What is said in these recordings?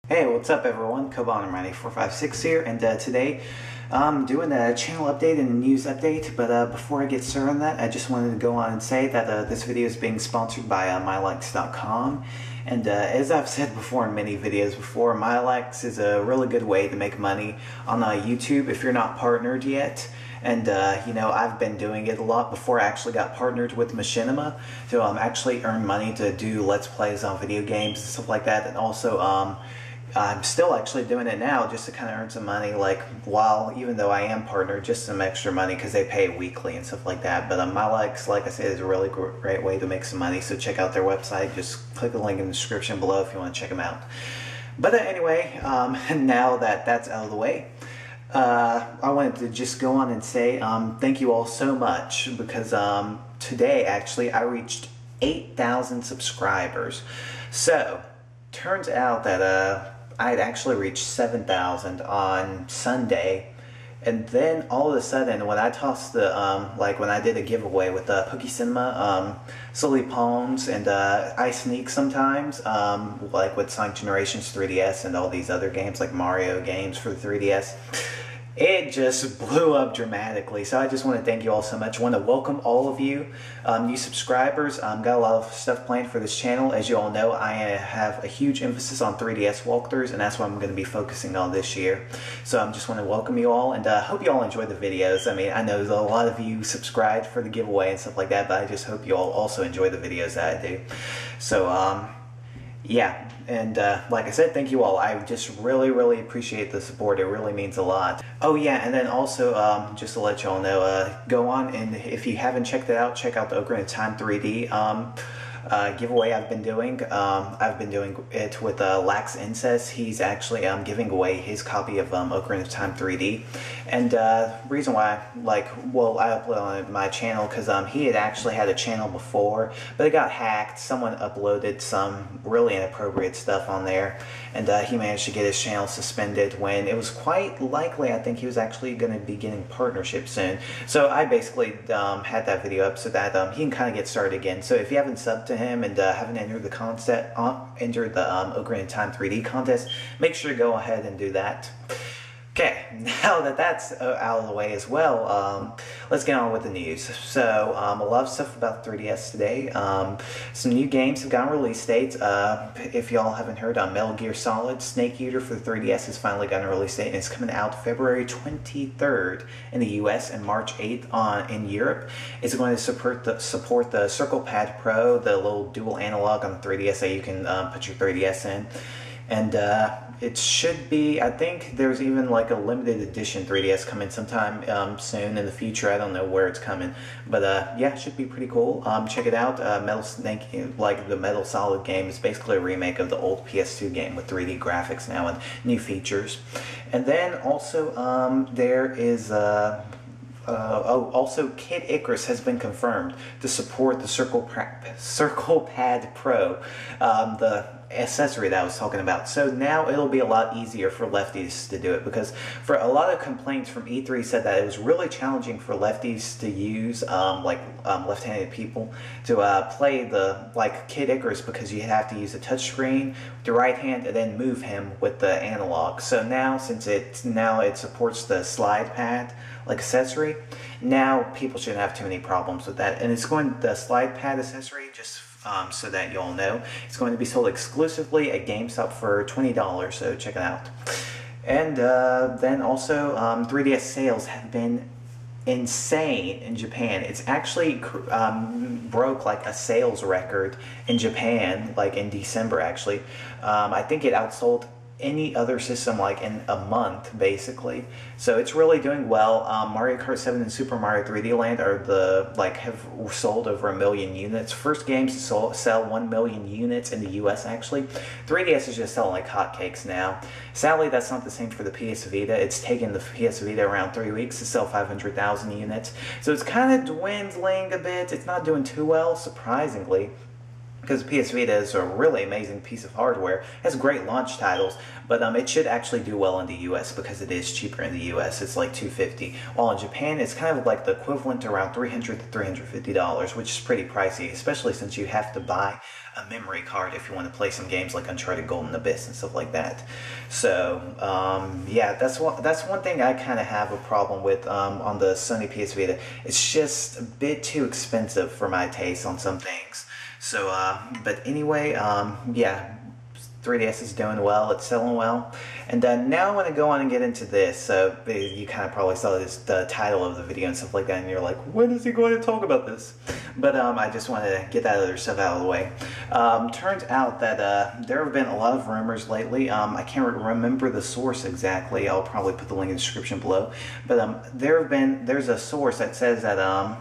Hey, what's up everyone? Kobaner9456 here, and today I'm doing a channel update and a news update, but before I get started on that, I just wanted to go on and say that this video is being sponsored by MyLikes.com, and as I've said before in many videos before, MyLikes is a really good way to make money on YouTube if you're not partnered yet. And, I've been doing it a lot before I actually got partnered with Machinima to actually earn money to do Let's Plays on video games and stuff like that. And also, I'm still actually doing it now just to kind of earn some money, like, even though I am partnered, just some extra money because they pay weekly and stuff like that. But MyLikes, like I said, is a really great way to make some money. So check out their website. Just click the link in the description below if you want to check them out. But anyway, now that that's out of the way, I wanted to just go on and say thank you all so much because today actually I reached 8,000 subscribers. So turns out that I had actually reached 7,000 on Sunday, and then all of a sudden when I tossed the when I did a giveaway with Pookie Cinema, Silly Palms, and I sneak sometimes like with Sonic Generations 3DS and all these other games like Mario games for the 3DS. It just blew up dramatically. So I just want to thank you all so much. I want to welcome all of you new subscribers. Got a lot of stuff planned for this channel. As you all know, I have a huge emphasis on 3DS walkthroughs, and that's what I'm going to be focusing on this year. So I just want to welcome you all, and hope you all enjoy the videos. I mean, I know a lot of you subscribed for the giveaway and stuff like that, but I just hope you all also enjoy the videos that I do. So, yeah, and like I said, thank you all. I just really appreciate the support. It really means a lot. Oh yeah, and then also, just to let you all know, go on and if you haven't checked it out, check out the Ocarina of Time 3D giveaway I've been doing. I've been doing it with Lax Incest. He's actually giving away his copy of Ocarina of Time 3D. And reason why, I uploaded on my channel because he had actually had a channel before, but it got hacked. Someone uploaded some really inappropriate stuff on there, and he managed to get his channel suspended when it was quite likely, I think he was actually going to be getting partnership soon. So I basically had that video up so that he can kind of get started again. So if you haven't subbed to him and haven't entered the Ocarina of Time 3D contest, make sure to go ahead and do that. Okay, now that that's out of the way as well, let's get on with the news. So, a lot of stuff about the 3DS today. Some new games have gotten release dates. If y'all haven't heard, Metal Gear Solid Snake Eater for the 3DS has finally gotten a release date, and it's coming out February 23rd in the US and March 8th in Europe. It's going to support the Circle Pad Pro, the little dual analog on the 3DS that you can put your 3DS in. And it should be, I think there's even like a limited edition 3DS coming sometime soon in the future. I don't know where it's coming, but yeah, it should be pretty cool. Check it out. Metal Snake, like the Metal Solid game, is basically a remake of the old PS2 game with 3D graphics now and new features. And then also there is also Kid Icarus has been confirmed to support the Circle Pad Pro, the accessory that I was talking about. So now it'll be a lot easier for lefties to do it, because for a lot of complaints from E3 said that it was really challenging for lefties to use, left-handed people, to play Kid Icarus, because you have to use a touchscreen with your right hand and then move him with the analog. So now, since it supports the slide pad accessory, now people shouldn't have too many problems with that. And the slide pad accessory, just so that you all know, it's going to be sold exclusively at GameStop for $20, so check it out. And then also 3DS sales have been insane in Japan. It's actually broke like a sales record in Japan, like in December actually. I think it outsold any other system like in a month basically, so it's really doing well. Mario Kart 7 and Super Mario 3D Land are have sold over 1 million units. First games to sell 1 million units in the US actually. 3DS is just selling like hotcakes now. Sadly, that's not the same for the PS Vita. It's taken the PS Vita around 3 weeks to sell 500,000 units, so it's kind of dwindling a bit. It's not doing too well, surprisingly. because PS Vita is a really amazing piece of hardware. It has great launch titles, but it should actually do well in the US because it is cheaper in the US. It's like $250, while in Japan it's kind of like the equivalent to around $300 to $350, which is pretty pricey, especially since you have to buy a memory card if you want to play some games like Uncharted Golden Abyss and stuff like that. So yeah, that's one thing I kind of have a problem with on the Sony PS Vita. It's just a bit too expensive for my taste on some things. So, but anyway, yeah, 3DS is doing well, it's selling well. And now I want to go on and get into this. So you kind of probably saw the title of the video and stuff like that, and you're like, when is he going to talk about this? But I just wanted to get that other stuff out of the way. Turns out that there have been a lot of rumors lately. I can't remember the source exactly. I'll probably put the link in the description below. But there's a source that says that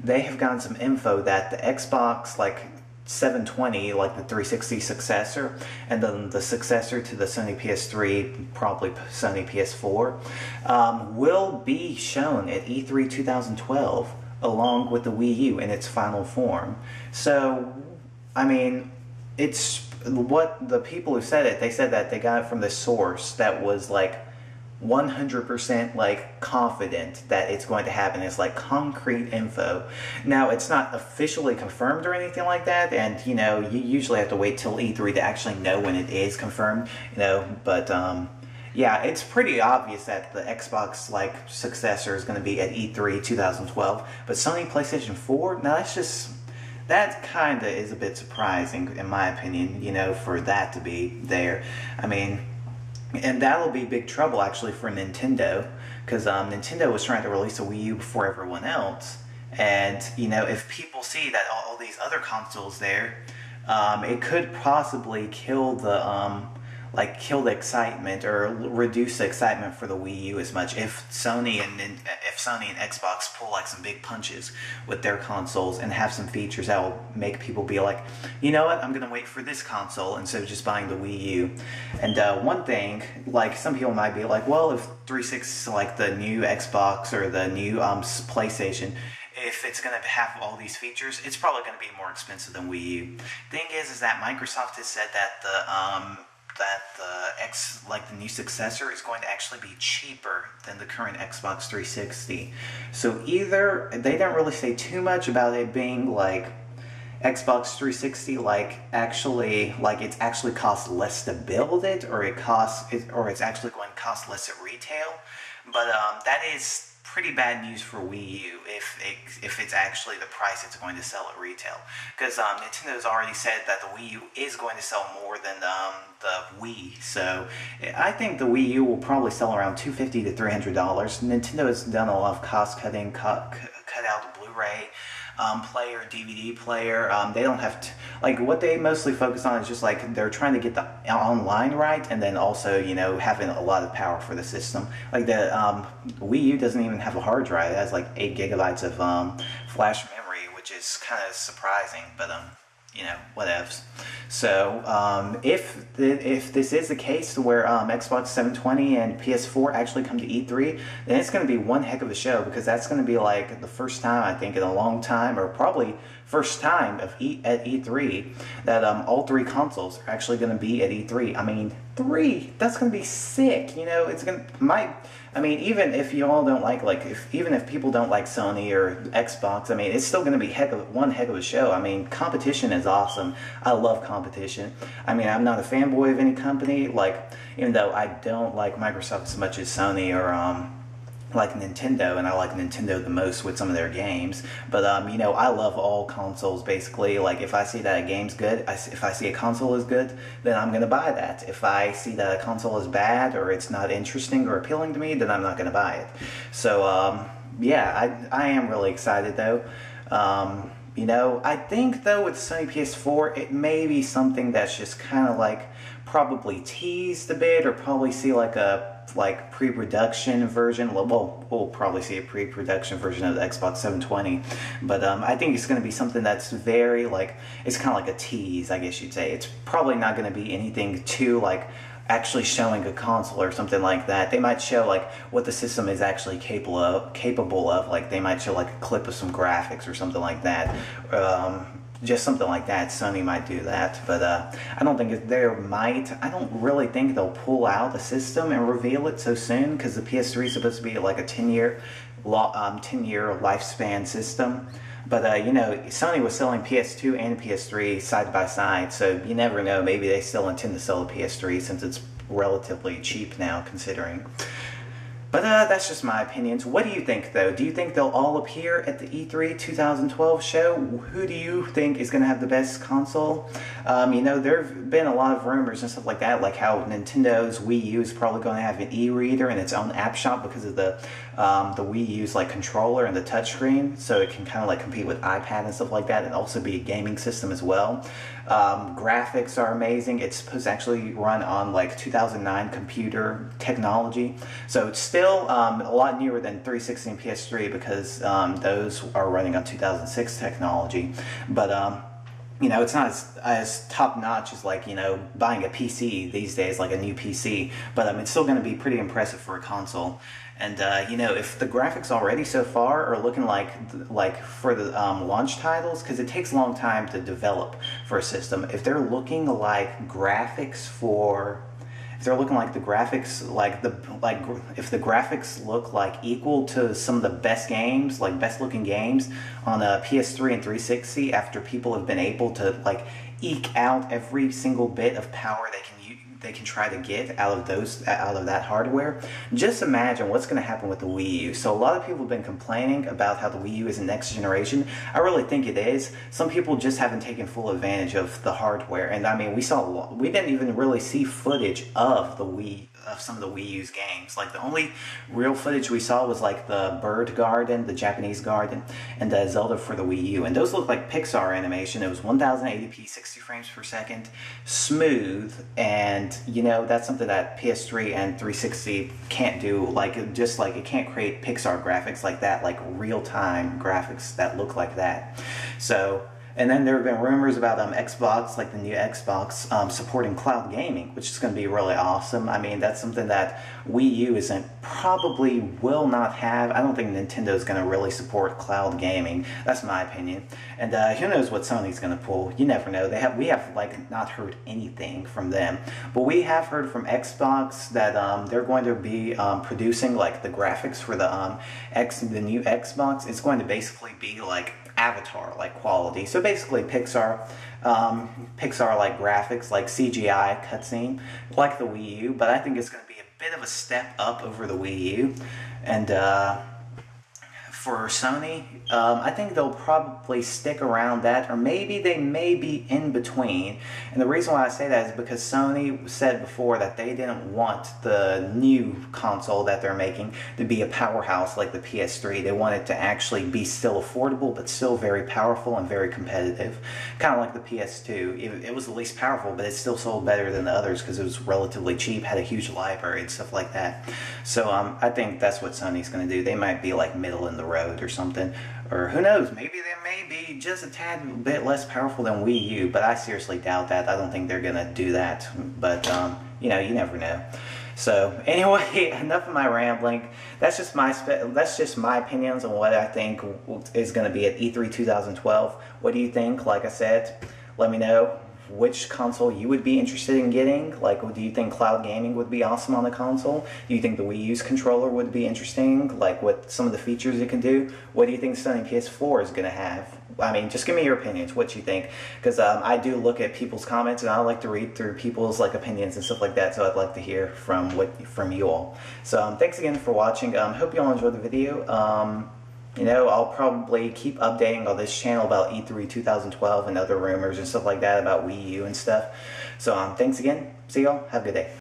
they have gotten some info that the Xbox, like 720, like the 360 successor, and then the successor to the Sony PS3, probably Sony PS4, will be shown at E3 2012 along with the Wii U in its final form. So, I mean, it's what the people who said it, they said that they got it from this source that was like 100% like confident that it's going to happen. It's like concrete info. Now, it's not officially confirmed or anything like that, and you know, you usually have to wait till E3 to actually know when it is confirmed, you know, but yeah, it's pretty obvious that the Xbox like successor is going to be at E3 2012, but Sony PlayStation 4, now that kind of is a bit surprising in my opinion, you know, for that to be there. I mean, and that'll be big trouble actually for Nintendo, because Nintendo was trying to release a Wii U before everyone else, and you know, if people see that all these other consoles there, it could possibly kill the excitement or reduce the excitement for the Wii U as much if Sony and Xbox pull like some big punches with their consoles and have some features that will make people be like, you know what, I'm gonna wait for this console instead of just buying the Wii U. And one thing, like some people might be like, well, if 360, like the new Xbox or the new PlayStation, if it's going to have all these features, it's probably going to be more expensive than Wii U. Thing is that Microsoft has said that the new successor is going to actually be cheaper than the current Xbox 360. So either they don't really say too much about it being like Xbox 360, like actually, like it's actually costs less to build it, or it's actually going to cost less at retail. But that is pretty bad news for Wii U if it's actually the price it's going to sell at retail, because Nintendo's already said that the Wii U is going to sell more than the Wii. So I think the Wii U will probably sell around $250 to $300. Nintendo has done a lot of cost cutting, cut out the Blu-ray player, DVD player. They don't have to, like, what they mostly focus on is just like they're trying to get the online right, and then also, you know, having a lot of power for the system. Like the Wii U doesn't even have a hard drive. It has like 8 gigabytes of flash memory, which is kind of surprising, but you know, whatevs. So if this is the case where Xbox 720 and PS4 actually come to E3, then it's going to be one heck of a show, because that's going to be like the first time, I think, in a long time, or probably first time at E3 that all 3 consoles are actually going to be at E3. I mean, 3, that's going to be sick. You know, it's going to I mean, even if you all don't even if people don't like Sony or Xbox, I mean, it's still going to be one heck of a show. I mean, competition is awesome. I love competition. I mean, I'm not a fanboy of any company, like, even though I don't like Microsoft as much as Sony or like Nintendo, and I like Nintendo the most with some of their games. But you know, I love all consoles basically. Like, if I see that a game's good, if I see a console is good, then I'm gonna buy that. If I see that a console is bad, or it's not interesting or appealing to me, then I'm not gonna buy it. So yeah, I am really excited though. You know, I think though with Sony PS4, it may be something that's just kind of like probably teased a bit, or probably see like a pre-production version. Well, we'll probably see a pre-production version of the Xbox 720, but I think it's going to be something that's very like, it's kind of like a tease, I guess you'd say. It's probably not going to be anything too like actually showing a console or something like that. They might show like what the system is actually capable of. Like they might show like a clip of some graphics or something like that. just something like that. Sony might do that, but I don't think I don't really think they'll pull out a system and reveal it so soon, because the PS3 is supposed to be like a 10-year lifespan system. But you know, Sony was selling PS2 and PS3 side by side, so you never know. Maybe they still intend to sell the PS3 since it's relatively cheap now, considering. But that's just my opinions. What do you think, though? Do you think they'll all appear at the E3 2012 show? Who do you think is going to have the best console? You know, there have been a lot of rumors and stuff like that, like how Nintendo's Wii U is probably going to have an e-reader and its own app shop because of the Wii U's like controller and the touchscreen, so it can kind of like compete with iPad and stuff like that, and also be a gaming system as well. Graphics are amazing. It's supposed to actually run on like 2009 computer technology, so it's still a lot newer than 360 and PS3 because those are running on 2006 technology. But you know, it's not as top-notch as, like, you know, buying a PC these days, like a new PC, but it's still going to be pretty impressive for a console. And you know, if the graphics already so far are looking like for the launch titles, because it takes a long time to develop for a system, if they're looking like graphics for, if they're looking like the graphics, if the graphics look like equal to some of the best games, like best looking games on a PS3 and 360, after people have been able to like eke out every single bit of power they can try to get out of that hardware, just imagine what's going to happen with the Wii U. So a lot of people have been complaining about how the Wii U is the next generation. I really think it is. Some people just haven't taken full advantage of the hardware, and I mean, we didn't even really see footage of some of the Wii U's games. Like, the only real footage we saw was like the Bird Garden, the Japanese Garden, and Zelda for the Wii U. And those look like Pixar animation. It was 1080p, 60 frames per second, smooth, and you know, that's something that PS3 and 360 can't do. Like, just like it can't create Pixar graphics like that, like real-time graphics that look like that. So, and then there have been rumors about Xbox, like the new Xbox, supporting cloud gaming, which is going to be really awesome. I mean, that's something that Wii U probably will not have. I don't think Nintendo is going to really support cloud gaming. That's my opinion. And who knows what Sony's going to pull? You never know. We have like not heard anything from them, but we have heard from Xbox that they're going to be producing like the graphics for the new Xbox. It's going to basically be like Avatar like quality, so basically Pixar like graphics, like CGI cutscene, like the Wii U. But I think it's going to be a bit of a step up over the Wii U. And for Sony, I think they'll probably stick around that, or maybe they may be in between. And the reason why I say that is because Sony said before that they didn't want the new console that they're making to be a powerhouse like the PS3. They want it to actually be still affordable, but still very powerful and very competitive. Kind of like the PS2. It was the least powerful, but it still sold better than the others because it was relatively cheap, had a huge library and stuff like that. So I think that's what Sony's going to do. They might be like middle in the road or something, or who knows, maybe they may be just a tad bit less powerful than Wii U, but I seriously doubt that. I don't think they're gonna do that, but you know, you never know. So anyway, enough of my rambling. That's just my opinions on what I think is going to be at E3 2012. What do you think? Like I said, let me know which console you would be interested in getting. Like, do you think cloud gaming would be awesome on the console? Do you think the Wii U's controller would be interesting, like with some of the features it can do? What do you think Sony PS4 is going to have? I mean, just give me your opinions, what you think, because I do look at people's comments, and I like to read through people's like opinions and stuff like that, so I'd like to hear from you all. So thanks again for watching. Hope you all enjoyed the video. You know, I'll probably keep updating on this channel about E3 2012 and other rumors and stuff like that about Wii U and stuff. So thanks again. See y'all. Have a good day.